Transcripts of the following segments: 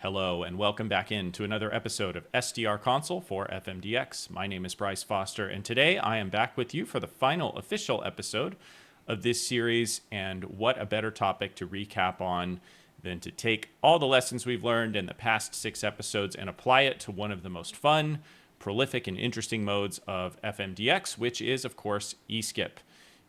Hello, and welcome back into another episode of SDR Console for FMDX. My name is Bryce Foster, and today I am back with you for the final official episode of this series. And what a better topic to recap on than to take all the lessons we've learned in the past 6 episodes and apply it to one of the most fun, prolific, and interesting modes of FMDX, which is, of course, eSkip.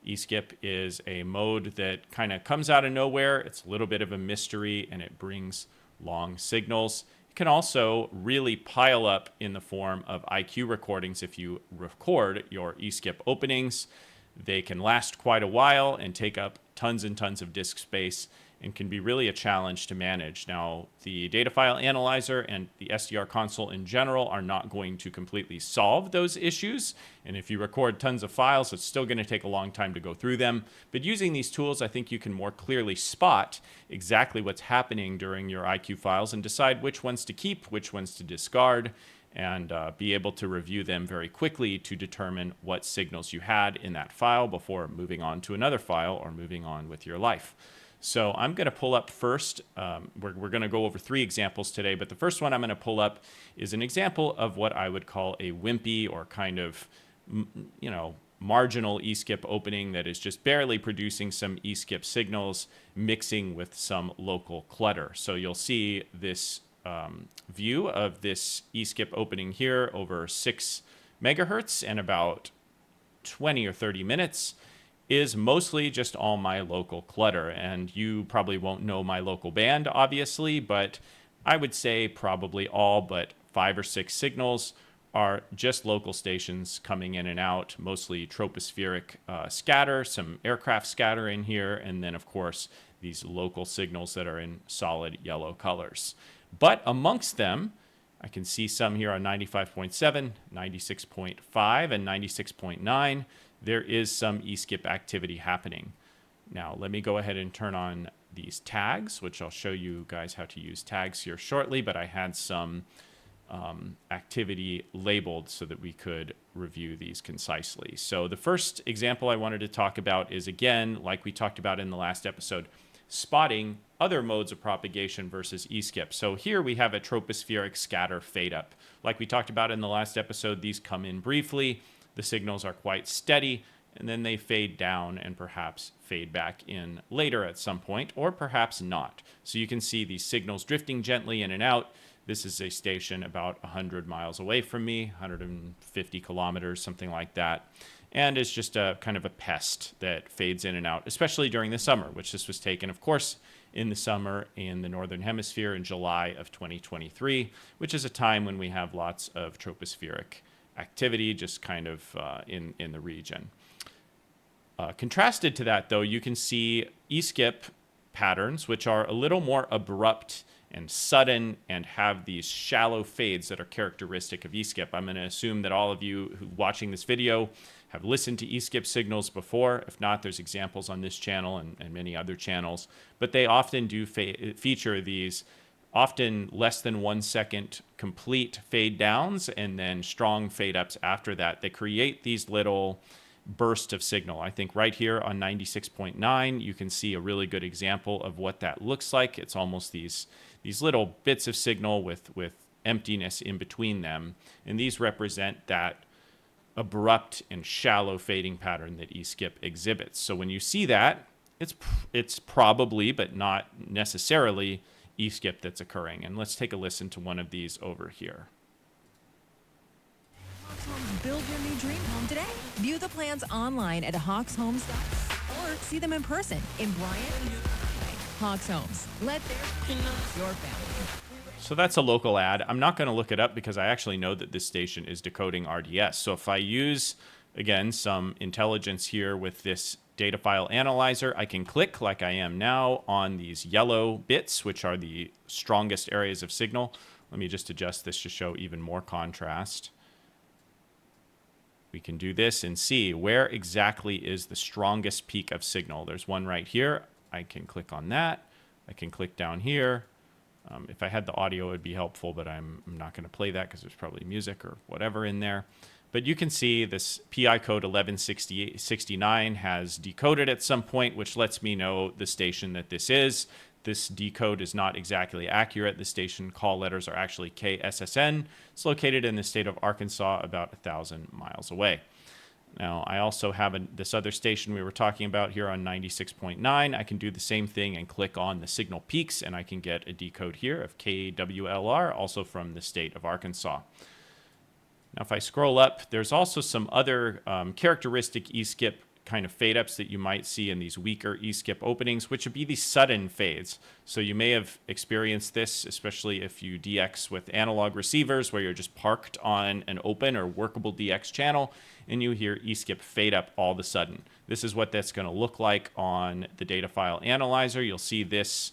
eSkip is a mode that kind of comes out of nowhere. It's a little bit of a mystery, and it brings long signals. It can also really pile up in the form of IQ recordings if you record your eSkip openings. They can last quite a while and take up tons and tons of disk space and can be really a challenge to manage. Now, the data file analyzer and the SDR console in general are not going to completely solve those issues. And if you record tons of files, it's still going to take a long time to go through them. But using these tools, I think you can more clearly spot exactly what's happening during your IQ files and decide which ones to keep, which ones to discard, and be able to review them very quickly to determine what signals you had in that file before moving on to another file or moving on with your life. So I'm going to pull up first. We're going to go over 3 examples today, but the first one I'm going to pull up is an example of what I would call a wimpy or kind of, marginal eSkip opening that is just barely producing some eSkip signals mixing with some local clutter. So you'll see this view of this eSkip opening here over 6 megahertz and about 20 or 30 minutes is mostly just all my local clutter. And you probably won't know my local band, obviously, but I would say probably all but 5 or 6 signals are just local stations coming in and out, mostly tropospheric scatter, some aircraft scatter in here, and then, of course, these local signals that are in solid yellow colors. But amongst them, I can see some here on 95.7, 96.5, and 96.9. There is some eSkip activity happening. Now, let me go ahead and turn on these tags, which I'll show you guys how to use tags here shortly, but I had some activity labeled so that we could review these concisely. So the first example I wanted to talk about is, again, like we talked about in the last episode, spotting other modes of propagation versus eSkip. So here we have a tropospheric scatter fadeup. Like we talked about in the last episode, these come in briefly. The signals are quite steady, and then they fade down and perhaps fade back in later at some point, or perhaps not. So you can see these signals drifting gently in and out. This is a station about 100 miles away from me, 150 kilometers, something like that. And it's just a kind of a pest that fades in and out, especially during the summer, which this was taken, of course, in the summer in the Northern Hemisphere in July of 2023, which is a time when we have lots of tropospheric activity just kind of in the region. Contrasted to that, though, you can see eSkip patterns, which are a little more abrupt and sudden and have these shallow fades that are characteristic of eSkip. I'm going to assume that all of you who are watching this video have listened to eSkip signals before. If not, there's examples on this channel and many other channels. But they often do feature these often less than 1 second complete fade downs and then strong fade ups after that. They create these little bursts of signal. I think right here on 96.9, you can see a really good example of what that looks like. It's almost these little bits of signal with emptiness in between them. And these represent that abrupt and shallow fading pattern that eSkip exhibits. So when you see that, it's probably, but not necessarily, eSkip that's occurring. And let's take a listen to one of these over here. Hawks Homes, build your new dream home today. View the plans online at hawkshomes.com or see them in person in Bryant. Hawks Homes, let your family. So that's a local ad. I'm not going to look it up because I actually know that this station is decoding RDS. So if I use, again, some intelligence here with this data file analyzer, I can click, like I am now, on these yellow bits, which are the strongest areas of signal. Let me just adjust this to show even more contrast. We can do this and see where exactly is the strongest peak of signal. There's one right here. I can click on that. I can click down here. If I had the audio, it would be helpful, but I'm not going to play that because there's probably music or whatever in there. But you can see this PI code 1169 has decoded at some point, which lets me know the station that this is. this decode is not exactly accurate. The station call letters are actually KSSN. It's located in the state of Arkansas, about 1,000 miles away. Now, I also have this other station we were talking about here on 96.9. I can do the same thing and click on the signal peaks, and I can get a decode here of KWLR, also from the state of Arkansas. Now, if I scroll up, there's also some other characteristic E-skip kind of fade ups that you might see in these weaker E-skip openings, which would be these sudden fades. So you may have experienced this, especially if you DX with analog receivers where you're just parked on an open or workable DX channel and you hear E-skip fade up all of a sudden. This is what that's going to look like on the data file analyzer. You'll see this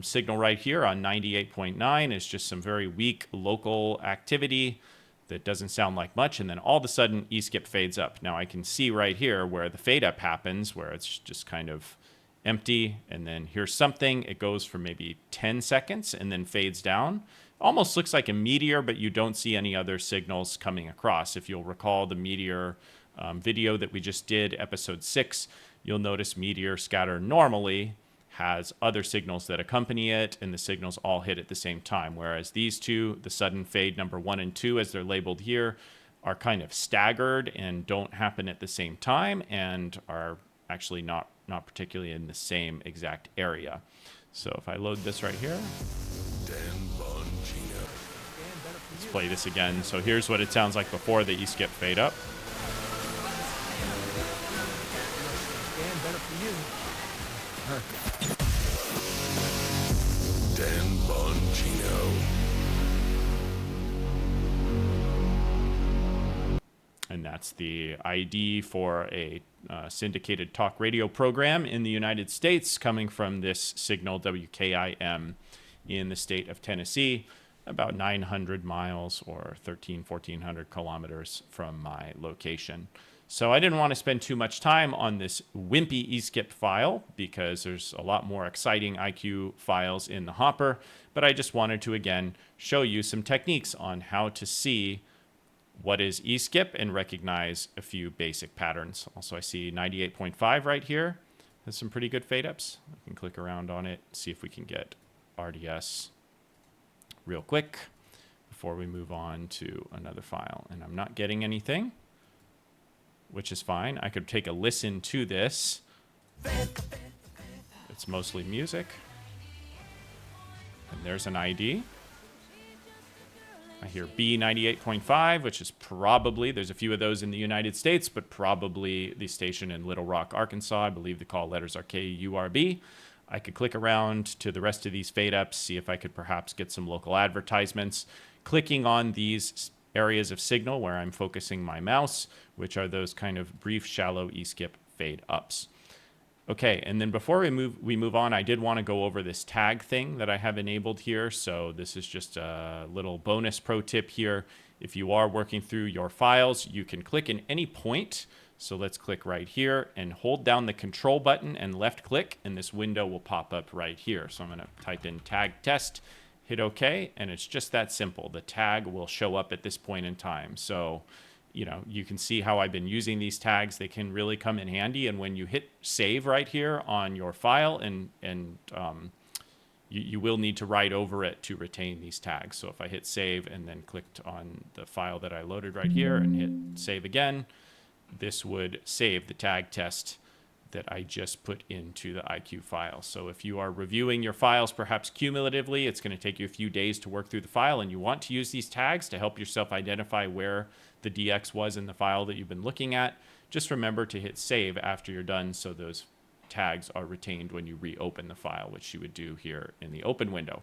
signal right here on 98.9 is just some very weak local activity that doesn't sound like much, and then all of a sudden E-skip fades up. Now I can see right here where the fade up happens, where it's just kind of empty, and then here's something. It goes for maybe 10 seconds and then fades down. Almost looks like a meteor, but you don't see any other signals coming across. If you'll recall the meteor video that we just did, episode 6, you'll notice meteor scatter normally has other signals that accompany it, and the signals all hit at the same time. Whereas these two, the sudden fade number 1 and 2, as they're labeled here, are kind of staggered and don't happen at the same time and are actually not particularly in the same exact area. So if I load this right here, let's play this again. So here's what it sounds like before the E-skip fade up. Dan Bongino. And that's the ID for a syndicated talk radio program in the United States coming from this signal WKIM in the state of Tennessee, about 900 miles or 1,400 kilometers from my location. So I didn't want to spend too much time on this wimpy E-skip file because there's a lot more exciting IQ files in the hopper, but I just wanted to, again, show you some techniques on how to see what is E-skip and recognize a few basic patterns. Also, I see 98.5 right here has some pretty good fade ups. I can click around on it, see if we can get RDS real quick before we move on to another file. And I'm not getting anything, which is fine. I could take a listen to this. It's mostly music. And there's an ID. I hear B98.5, which is probably, there's a few of those in the United States, but probably the station in Little Rock, Arkansas. I believe the call letters are KURB. I could click around to the rest of these fade ups, see if I could perhaps get some local advertisements. Clicking on these areas of signal where I'm focusing my mouse, which are those kind of brief, shallow E-skip fade ups. Okay, and then before we move on, I did want to go over this tag thing that I have enabled here. So this is just a little bonus pro tip here. If you are working through your files, you can click in any point. So let's click right here and hold down the control button and left click, and this window will pop up right here. So I'm going to type in tag test, hit OK, and it's just that simple. The tag will show up at this point in time. So, you know, you can see how I've been using these tags. They can really come in handy. And when you hit save right here on your file, you will need to write over it to retain these tags. So if I hit save and then clicked on the file that I loaded right here and hit save again, this would save the tag test that I just put into the IQ file. So if you are reviewing your files perhaps cumulatively, it's going to take you a few days to work through the file, and you want to use these tags to help yourself identify where the DX was in the file that you've been looking at. Just remember to hit save after you're done so those tags are retained when you reopen the file, which you would do here in the open window.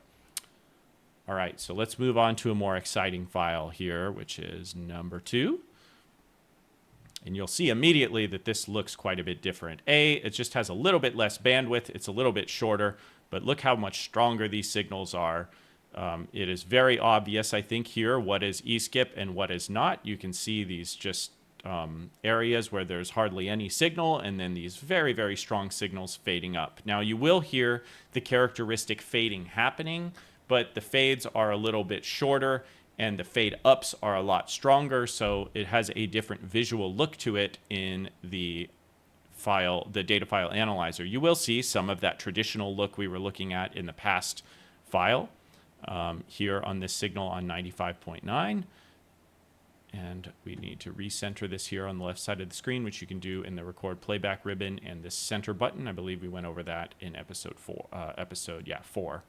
All right, so let's move on to a more exciting file here, which is number 2. And you'll see immediately that this looks quite a bit different. It just has a little bit less bandwidth. It's a little bit shorter, but look how much stronger these signals are. It is very obvious, I think, here what is E-skip and what is not. You can see these just areas where there's hardly any signal, and then these very, very strong signals fading up. Now, you will hear the characteristic fading happening, but the fades are a little bit shorter, and the fade ups are a lot stronger, so it has a different visual look to it in the file, the data file analyzer, you will see some of that traditional look we were looking at in the past file here on this signal on 95.9. And we need to recenter this here on the left side of the screen, which you can do in the record playback ribbon and this center button. I believe we went over that in episode 4.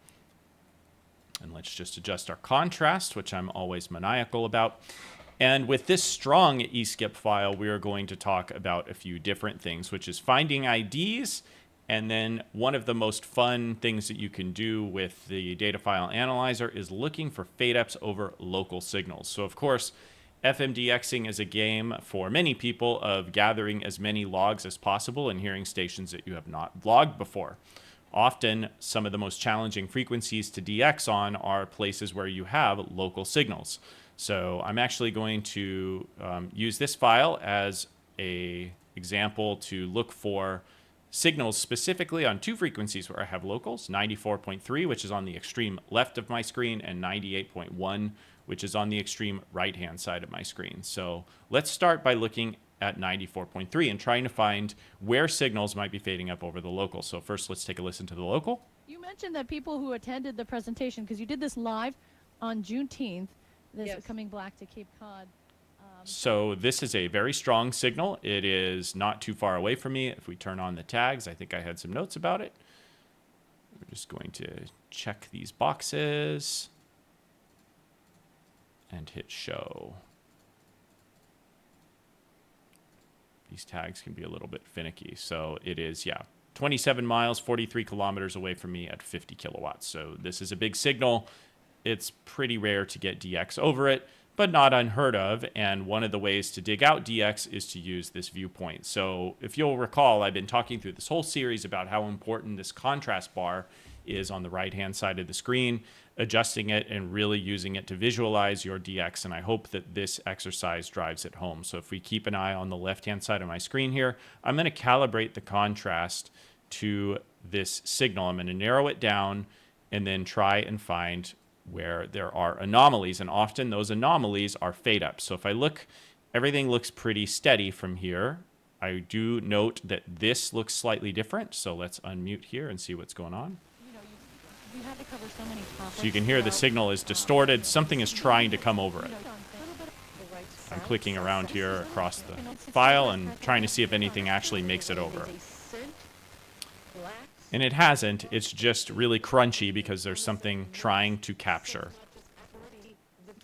And let's just adjust our contrast, which I'm always maniacal about. And with this strong eSkip file, we are going to talk about a few different things, which is finding IDs. And then one of the most fun things that you can do with the data file analyzer is looking for fadeups over local signals. So of course, FMDXing is a game for many people of gathering as many logs as possible and hearing stations that you have not logged before. Often, some of the most challenging frequencies to DX on are places where you have local signals. So I'm actually going to use this file as an example to look for signals specifically on 2 frequencies where I have locals, 94.3, which is on the extreme left of my screen, and 98.1, which is on the extreme right-hand side of my screen. So let's start by looking at 94.3 and trying to find where signals might be fading up over the local. So first, let's take a listen to the local. You mentioned that people who attended the presentation, because you did this live on Juneteenth, this Yes. coming back to Cape Cod. So this is a very strong signal. It is not too far away from me. If we turn on the tags, I think I had some notes about it. We're just going to check these boxes and hit show. These tags can be a little bit finicky. So it is, 27 miles, 43 kilometers away from me at 50 kilowatts. So this is a big signal. It's pretty rare to get DX over it, but not unheard of. And one of the ways to dig out DX is to use this viewpoint. So if you'll recall, I've been talking through this whole series about how important this contrast bar is on the right-hand side of the screen, adjusting it and really using it to visualize your DX. And I hope that this exercise drives it home. So if we keep an eye on the left-hand side of my screen here, I'm going to calibrate the contrast to this signal. I'm going to narrow it down and then try and find where there are anomalies, and often those anomalies are fade ups. So if I look, everything looks pretty steady from here. I do note that this looks slightly different, so let's unmute here and see what's going on. You know, you had to cover so many topics. So you can hear the signal is distorted. Something is trying to come over it. I'm clicking around here across the file and trying to see if anything actually makes it over. And it hasn't. It's just really crunchy because there's something trying to capture.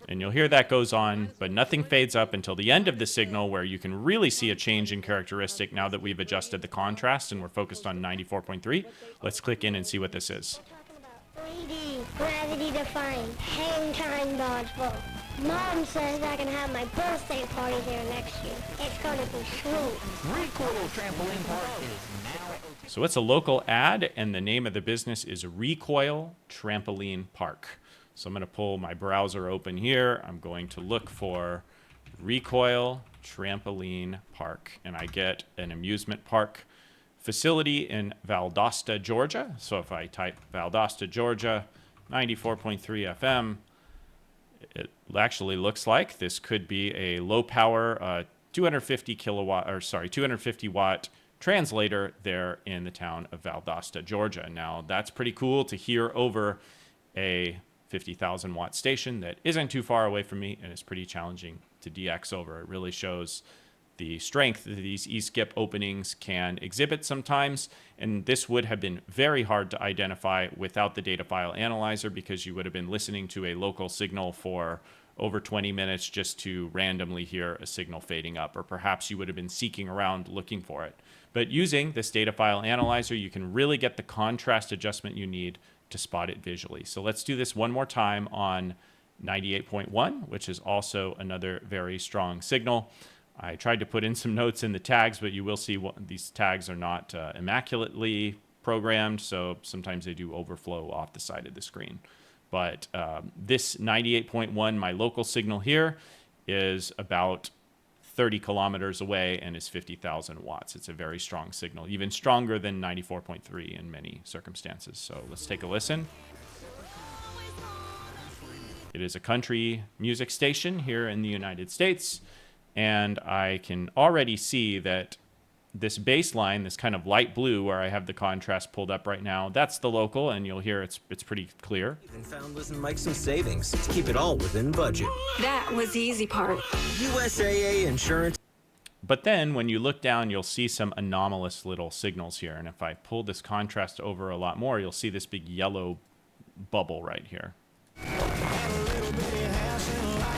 And you'll hear that goes on, but nothing fades up until the end of the signal where you can really see a change in characteristic now that we've adjusted the contrast and we're focused on 94.3. Let's click in and see what this is. 3D, gravity defying, hang time dodgeball. Mom says I can have my birthday party there next year. It's gonna be sweet. Recoil Trampoline Park is now open. So it's a local ad, and the name of the business is Recoil Trampoline Park. So I'm going to pull my browser open here. I'm going to look for Recoil Trampoline Park, and I get an amusement park facility in Valdosta, Georgia. So if I type Valdosta, Georgia, 94.3 FM, it actually looks like this could be a low power 250 watt translator there in the town of Valdosta, Georgia. Now that's pretty cool to hear over a 50,000 watt station that isn't too far away from me and is pretty challenging to DX over. It really shows the strength that these eSkip openings can exhibit sometimes, and this would have been very hard to identify without the data file analyzer because you would have been listening to a local signal for over 20 minutes just to randomly hear a signal fading up, or perhaps you would have been seeking around looking for it. But using this data file analyzer, you can really get the contrast adjustment you need to spot it visually. So let's do this one more time on 98.1, which is also another very strong signal. I tried to put in some notes in the tags, but you will see these tags are not immaculately programmed, so sometimes they do overflow off the side of the screen. But this 98.1, my local signal here, is about 30 kilometers away and is 50,000 watts. It's a very strong signal, even stronger than 94.3 in many circumstances. So let's take a listen. It is a country music station here in the United States, and I can already see that this baseline, this kind of light blue where I have the contrast pulled up right now, that's the local, and you'll hear it's pretty clear. And found Liz and Mike some savings to keep it all within budget. That was the easy part. USAA Insurance. But then when you look down, you'll see some anomalous little signals here. And if I pull this contrast over a lot more, you'll see this big yellow bubble right here.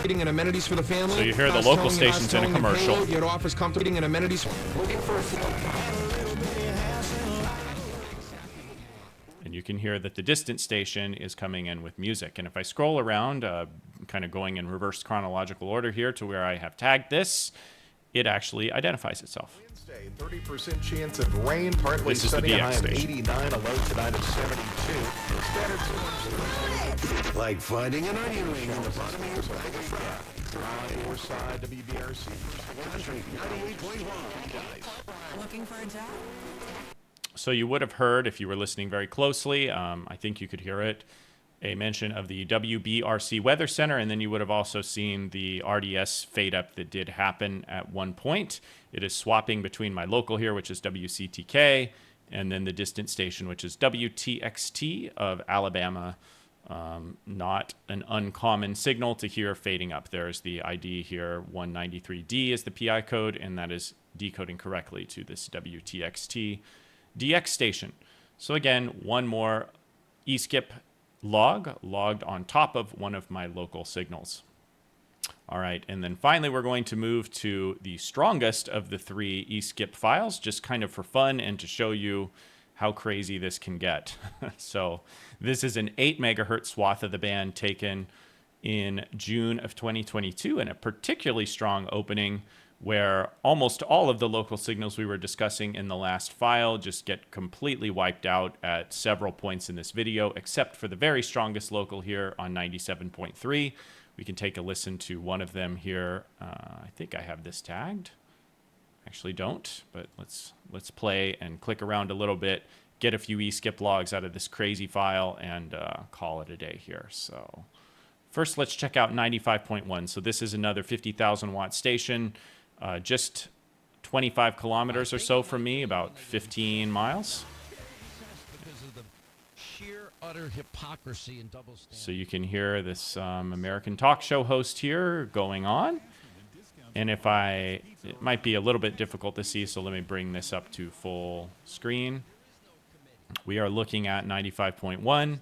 And amenities for the family. So you hear the local stations in a commercial. It offers comforting and amenities. And you can hear that the distant station is coming in with music. And if I scroll around, kind of going in reverse chronological order here to where I have tagged this, it actually identifies itself. Wednesday, 30% chance of rain, partly This is the sunny, DX high of station. 89, a low tonight of 72. Standard Like finding an onion ring on the bottom of your bag of fries. Your side, WBRC. Country 98.1. Looking for a job? So you would have heard, if you were listening very closely, I think you could hear it, a mention of the WBRC Weather Center, and then you would have also seen the RDS fade up that did happen at one point. It is swapping between my local here, which is WCTK, and then the distant station, which is WTXT of Alabama. Not an uncommon signal to hear fading up. There's the ID here, 193D is the PI code, and that is decoding correctly to this WTXT DX station. So again, one more e-skip logged on top of one of my local signals. All right, and then finally we're going to move to the strongest of the three e-skip files, just kind of for fun and to show you how crazy this can get. So this is an 8 megahertz swath of the band taken in June of 2022, and a particularly strong opening where almost all of the local signals we were discussing in the last file just get completely wiped out at several points in this video, except for the very strongest local here on 97.3. We can take a listen to one of them here. I think I have this tagged. Actually don't, but let's play and click around a little bit, get a few e-skip logs out of this crazy file, and call it a day here. So first, let's check out 95.1. So this is another 50,000 watt station, just 25 kilometers or so from me, about 15 miles. Because of the sheer utter hypocrisy and double standard. So you can hear this American talk show host here going on. And if it might be a little bit difficult to see, so let me bring this up to full screen. We are looking at 95.1,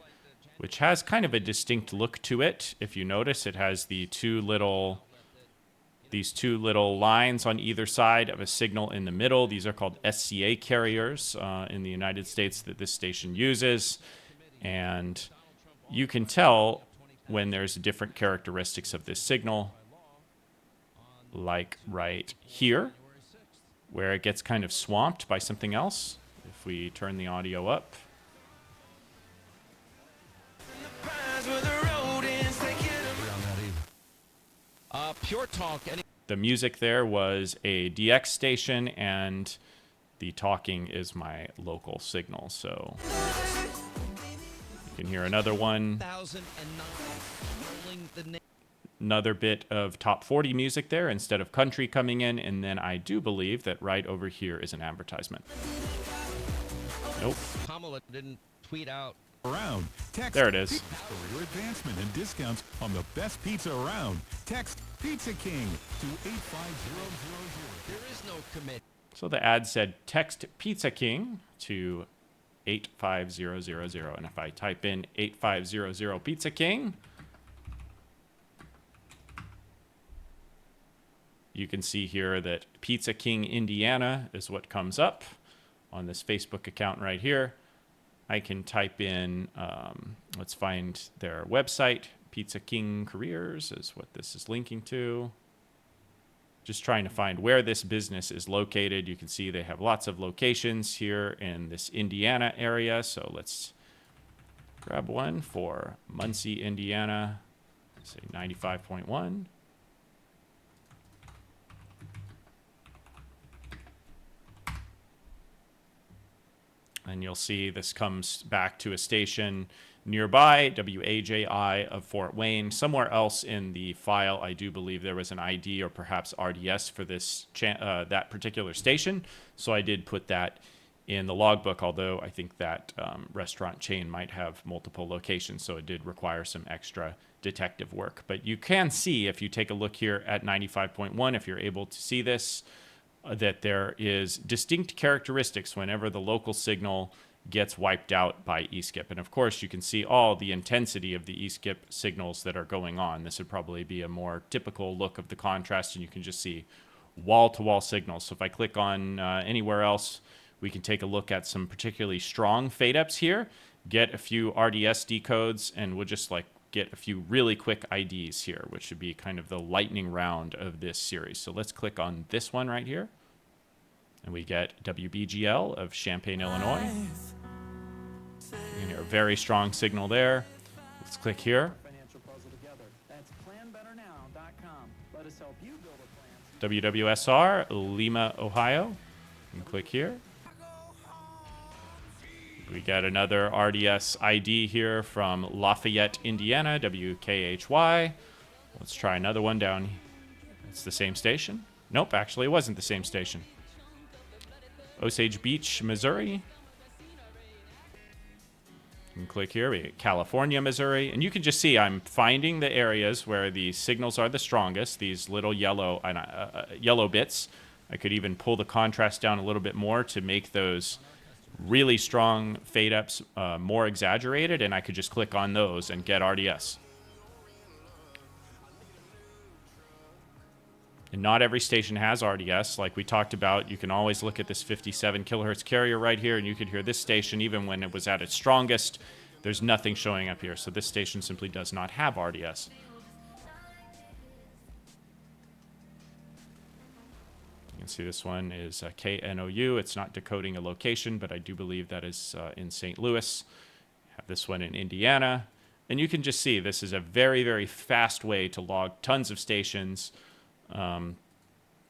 which has kind of a distinct look to it. If you notice, it has these two little lines on either side of a signal in the middle. These are called SCA carriers in the United States that this station uses. And you can tell when there's different characteristics of this signal, like right here, where it gets kind of swamped by something else. If we turn the audio up. Pure talk. The music there was a DX station, and the talking is my local signal. So you can hear another one. 2009. Another bit of top 40 music there instead of country coming in, and then I do believe that right over here is an advertisement. Nope. Kamala didn't tweet out. Around. Text There it is. Career advancement and discounts on the best pizza around. Text Pizza King to 85000. There is no commit. So the ad said text Pizza King to 85000. And if I type in 8500 Pizza King, you can see here that Pizza King, Indiana is what comes up on this Facebook account right here. I can type in, let's find their website. Pizza King Careers is what this is linking to. Just trying to find where this business is located. You can see they have lots of locations here in this Indiana area. So let's grab one for Muncie, Indiana. Say 95.1. And you'll see this comes back to a station nearby, WAJI of Fort Wayne. Somewhere else in the file, I do believe there was an ID or perhaps RDS for this that particular station. So I did put that in the logbook, although I think that restaurant chain might have multiple locations, so it did require some extra detective work. But you can see, if you take a look here at 95.1, if you're able to see this, that there is distinct characteristics whenever the local signal gets wiped out by eSkip. And of course, you can see all the intensity of the eSkip signals that are going on. This would probably be a more typical look of the contrast, and you can just see wall-to-wall signals. So if I click on anywhere else, we can take a look at some particularly strong fadeups here, get a few RDS decodes, and we'll just like get a few really quick IDs here, which should be kind of the lightning round of this series. So let's click on this one right here, and we get WBGL of Champaign, Illinois. You can hear a very strong signal there. Let's click here. WWSR, Lima, Ohio. And click here. We got another RDS ID here from Lafayette, Indiana, WKHY. Let's try another one down. It's the same station. Nope, actually it wasn't the same station. Osage Beach, Missouri. And click here, we get California, Missouri. And you can just see I'm finding the areas where the signals are the strongest, these little yellow bits. I could even pull the contrast down a little bit more to make those really strong fade-ups more exaggerated, and I could just click on those and get RDS. And not every station has RDS. Like we talked about, you can always look at this 57 kilohertz carrier right here, and you can hear this station, even when it was at its strongest, there's nothing showing up here. So this station simply does not have RDS. You can see this one is KNOU. It's not decoding a location, but I do believe that is in St. Louis. Have this one in Indiana. And you can just see this is a very, very fast way to log tons of stations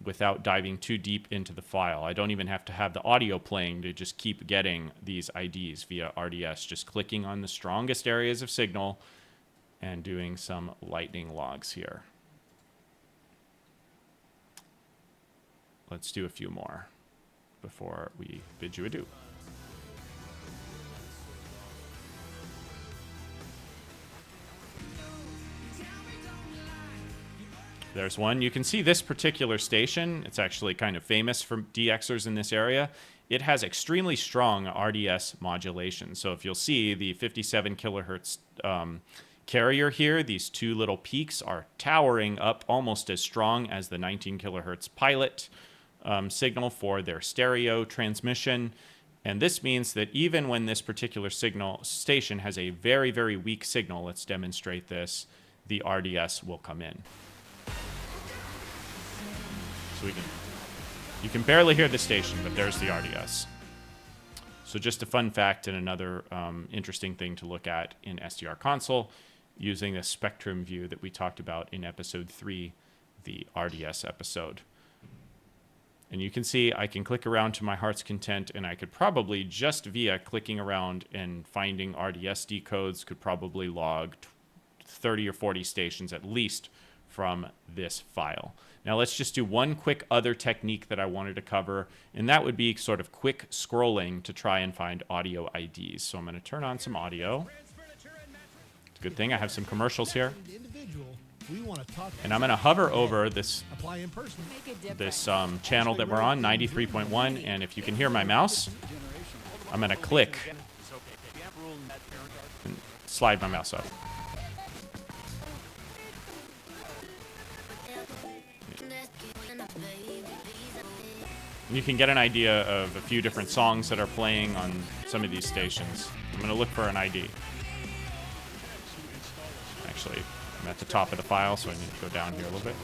without diving too deep into the file. I don't even have to have the audio playing to just keep getting these IDs via RDS. Just clicking on the strongest areas of signal and doing some lightning logs here. Let's do a few more before we bid you adieu. There's one. You can see this particular station. It's actually kind of famous for DXers in this area. It has extremely strong RDS modulation. So if you'll see the 57 kilohertz carrier here, these two little peaks are towering up almost as strong as the 19 kilohertz pilot signal for their stereo transmission. And this means that even when this particular signal station has a very, very weak signal, let's demonstrate this, the RDS will come in. So you can barely hear the station, but there's the RDS. So just a fun fact and another interesting thing to look at in SDR Console, using the spectrum view that we talked about in episode 3, the RDS episode. And you can see I can click around to my heart's content, and I could probably, just via clicking around and finding RDS decodes, could probably log 30 or 40 stations at least from this file. Now let's just do one quick other technique that I wanted to cover, and that would be sort of quick scrolling to try and find audio IDs. So I'm going to turn on some audio. It's a good thing I have some commercials here. And I'm going to hover over this channel that we're on, 93.1, and if you can hear my mouse, I'm going to click and slide my mouse up. And you can get an idea of a few different songs that are playing on some of these stations. I'm going to look for an ID. Actually, I'm at the top of the file, so I need to go down here a little bit.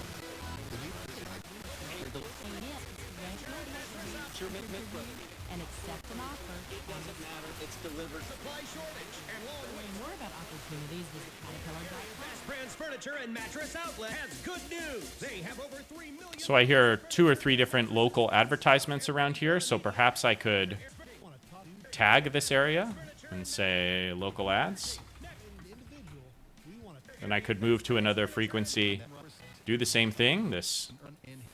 And accept an offer. It doesn't matter. It's delivered. Supply shortage. And to learn more about opportunities, visit Caterpillar.com. Best Brands Furniture and Mattress Outlet has good news. They have over 3 million. So I hear 2 or 3 different local advertisements around here. So perhaps I could tag this area and say local ads. Then I could move to another frequency, do the same thing, this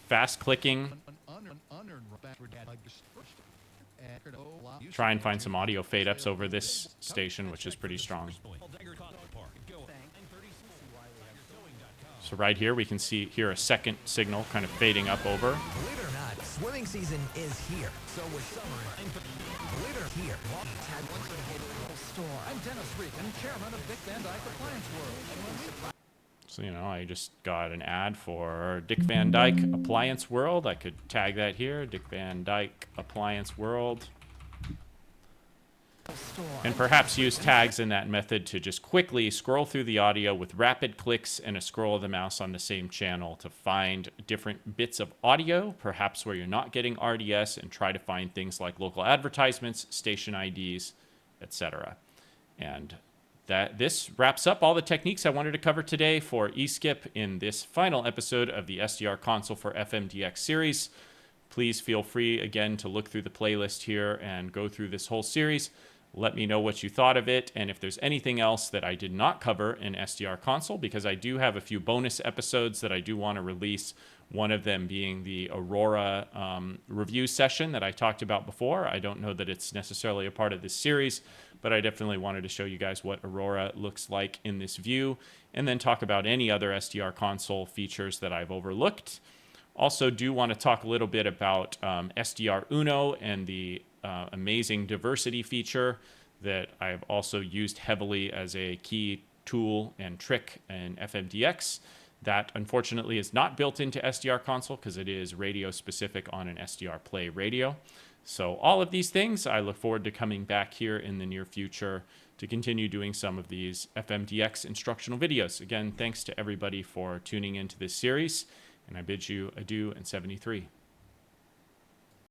fast clicking, try and find some audio fade ups over this station, which is pretty strong. So right here, we can hear a second signal kind of fading up over. Believe it or not, swimming season is here. So with summer, believe it here. I'm Dennis Regan, chairman of Dick Van Dyke Appliance World. So, you know, I just got an ad for Dick Van Dyke Appliance World. I could tag that here, Dick Van Dyke Appliance World. And perhaps use tags in that method to just quickly scroll through the audio with rapid clicks and a scroll of the mouse on the same channel to find different bits of audio, perhaps where you're not getting RDS, and try to find things like local advertisements, station IDs, etc. And this wraps up all the techniques I wanted to cover today for eSkip in this final episode of the SDR Console for FMDX series. Please feel free, again, to look through the playlist here and go through this whole series. Let me know what you thought of it, and if there's anything else that I did not cover in SDR Console, because I do have a few bonus episodes that I do want to release, one of them being the Aurora review session that I talked about before. I don't know that it's necessarily a part of this series, but I definitely wanted to show you guys what Aurora looks like in this view, and then talk about any other SDR Console features that I've overlooked. Also do want to talk a little bit about SDR Uno and the amazing diversity feature that I've also used heavily as a key tool and trick in FMDX. That unfortunately is not built into SDR Console because it is radio specific on an SDR Play radio. So all of these things, I look forward to coming back here in the near future to continue doing some of these FMDX instructional videos. Again, thanks to everybody for tuning into this series, and I bid you adieu in 73.